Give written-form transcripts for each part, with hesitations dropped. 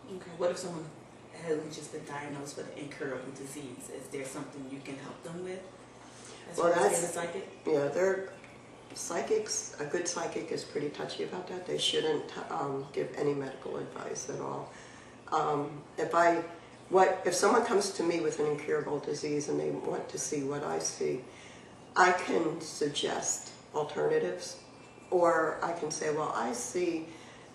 Okay. What if someone has just been diagnosed with an incurable disease? Is there something you can help them with? Well, that's a psychic. Yeah. They're psychics. A good psychic is pretty touchy about that. They shouldn't give any medical advice at all. If someone comes to me with an incurable disease and they want to see what I see, I can suggest alternatives, or I can say, well, I see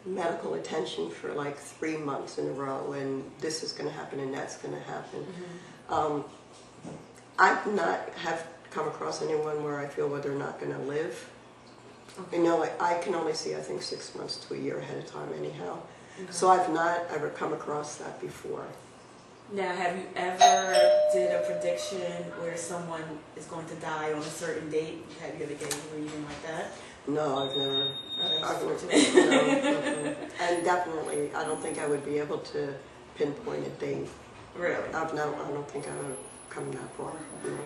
medical attention for like 3 months in a row, and this is going to happen and that's going to happen. Mm-hmm. I've not have come across anyone where I feel where they're not going to live. Okay. You know, like, I can only see, I think, 6 months to a year ahead of time anyhow. Okay. So I've not ever come across that before. Now, have you ever did a prediction where someone is going to die on a certain date? Have you ever gave a reading like that? No, I've never. No. And definitely, I don't think I would be able to pinpoint a date. Really? I don't think I would come that far. You know.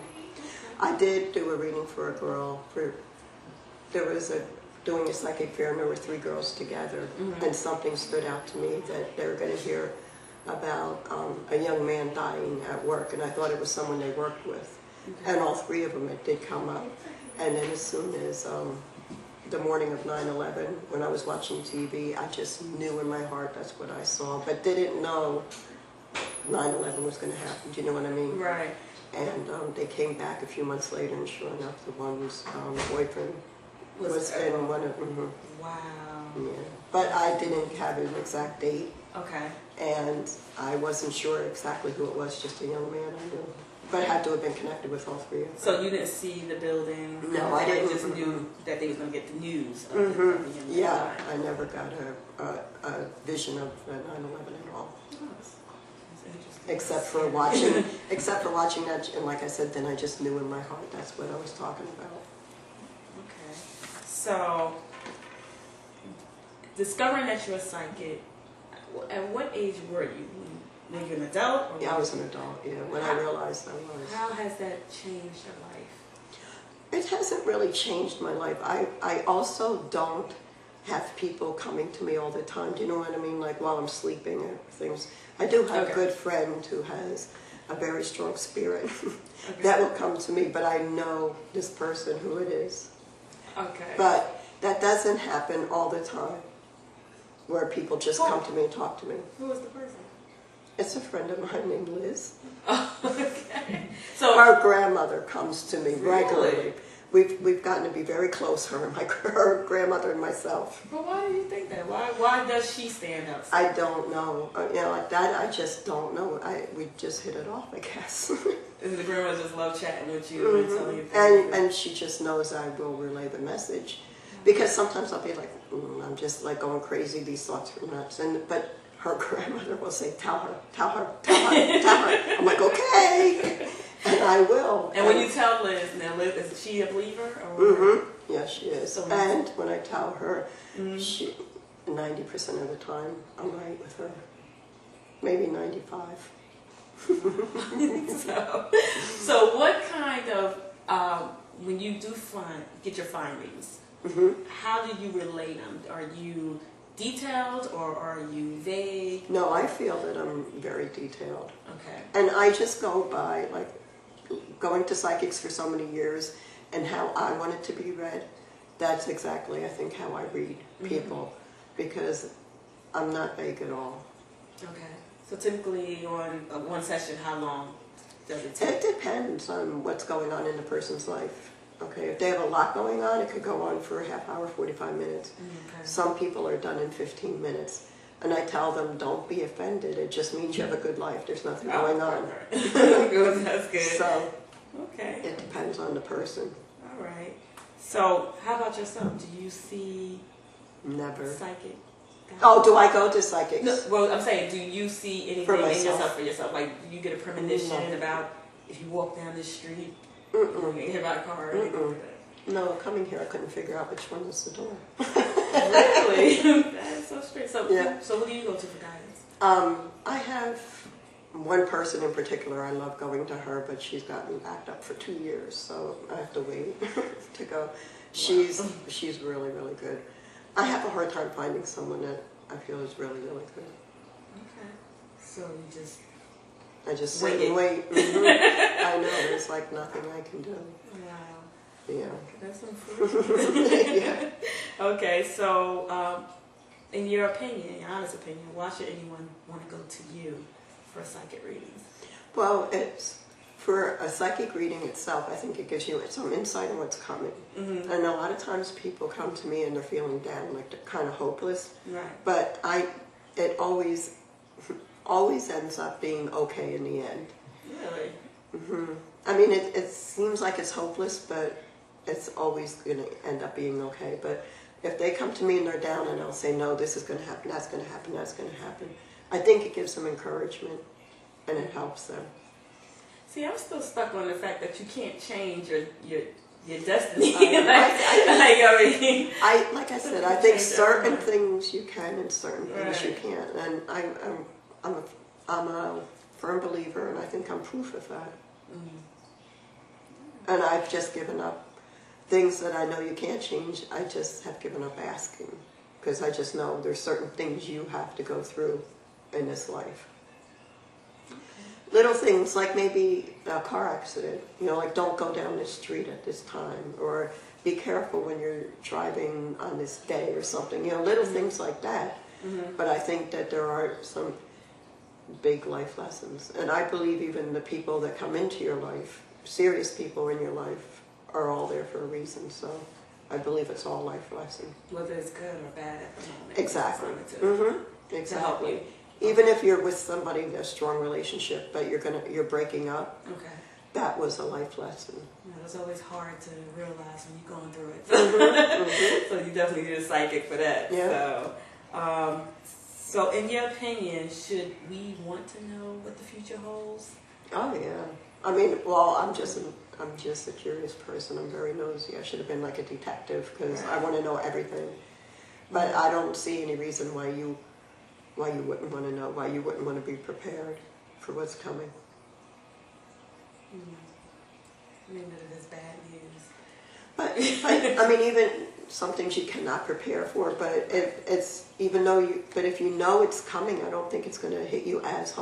I did do a reading for a girl. Doing a psychic fair, and there were 3 girls together, mm-hmm. and something stood out to me that they were going to hear about a young man dying at work, and I thought it was someone they worked with. Okay. And all 3 of them, it did come up. And then as soon as the morning of 9/11, when I was watching TV, I just knew in my heart that's what I saw, but didn't know 9/11 was going to happen. Do you know what I mean? Right. And they came back a few months later, and sure enough, the one's boyfriend was in one of them. Mm-hmm. Wow. Yeah. But I didn't have an exact date. Okay. And I wasn't sure exactly who it was, just a young man I knew. But it had to have been connected with all 3 of them. So you didn't see the building? No, I didn't. You just knew that they was going to get the news. Of mm-hmm. the young man Yeah, dying. I never got a vision of 9/11 at all. Except for watching that, and like I said, then I just knew in my heart that's what I was talking about. Okay. So, discovering that you're a psychic, at what age were you? Were you an adult? Or Yeah, I was an adult, when I realized I was. How has that changed your life? It hasn't really changed my life. I also don't have people coming to me all the time. Do you know what I mean? Like while I'm sleeping or things. I do have a good friend who has a very strong spirit that will come to me, but I know this person who it is. Okay. But that doesn't happen all the time, where people just come to me and talk to me. Who is the person? It's a friend of mine named Liz. Oh, okay. So her grandmother comes to me regularly. We've gotten to be very close, her grandmother and myself. But why do you think that? Why does she stand up? I don't know. Like that, I just don't know. We just hit it off, I guess. The grandma just love chatting with you mm-hmm. and telling you things. And she just knows I will relay the message. Because sometimes I'll be like, I'm just like going crazy, these thoughts are nuts. But her grandmother will say, tell her. I'm like, okay. And I will. And when you tell Liz, now Liz, is she a believer? Or? Mm-hmm. Yeah, she is. So and when I tell her, 90% of the time, I'm right with her. Maybe 95. So what kind of, when you do get your findings, how do you relay them? Are you detailed or are you vague? No, I feel that I'm very detailed. Okay. And I just go by, like, going to psychics for so many years and how I want it to be read. That's exactly, I think, how I read people, because I'm not vague at all. Okay. So typically on one session, how long does it take? It depends on what's going on in the person's life. Okay, if they have a lot going on, it could go on for a half hour, 45 minutes. Okay. Some people are done in 15 minutes. And I tell them, don't be offended. It just means you have a good life. There's nothing going on. Good. That's good. So, okay. It depends on the person. All right. So, how about yourself? Do you see Never. Psychic? Oh, do I go to psychics? No, well, I'm saying, do you see anything in yourself for yourself? Like, do you get a premonition about if you walk down the street, you get hit by a car or anything like that? No, coming here, I couldn't figure out which one was the door. Really? That's so strange. So, so who do you go to for guidance? I have one person in particular. I love going to her, but she's gotten backed up for 2 years, so I have to wait to go. She's really, really good. I have a hard time finding someone that I feel is really, really good. Okay. So you just I just wing sit it. and wait. I know, there's like nothing I can do. Wow. Yeah. That's unfortunate. Yeah. Okay, so in your opinion, your honest opinion, why should anyone want to go to you for psychic readings? Well, it's for a psychic reading itself, I think it gives you some insight on what's coming. Mm-hmm. And a lot of times people come to me and they're feeling down, like they're kind of hopeless. Right. But it always ends up being okay in the end. Really? Hmm. I mean, it seems like it's hopeless, but it's always going to end up being okay. But if they come to me and they're down and I'll say, no, this is going to happen, that's going to happen, that's going to happen, I think it gives them encouragement and it helps them. See, I'm still stuck on the fact that you can't change your destiny. Like I said, I think certain things you can and certain things you can't. And I'm a firm believer, and I think I'm proof of that. Mm-hmm. And I've just given up things that I know you can't change. I just have given up asking, because I just know there's certain things you have to go through in this life. Little things like maybe a car accident, like don't go down this street at this time, or be careful when you're driving on this day or something, little things like that. Mm-hmm. But I think that there are some big life lessons. And I believe even the people that come into your life, serious people in your life, are all there for a reason. So I believe it's all life lessons. Whether it's good or bad at the moment. Exactly. Exactly. To help you. Even if you're with somebody in a strong relationship, but you're breaking up, okay, that was a life lesson. Yeah, it's always hard to realize when you're going through it. Mm-hmm. So you definitely need a psychic for that. Yeah. So in your opinion, should we want to know what the future holds? Oh yeah. I mean, well, I'm just a curious person. I'm very nosy. I should have been like a detective because I want to know everything. But I don't see any reason why you wouldn't want to know, why you wouldn't want to be prepared for what's coming. I mean, that it is bad news. But I mean, even some things you cannot prepare for, but it's even though but if you know it's coming, I don't think it's going to hit you as hard.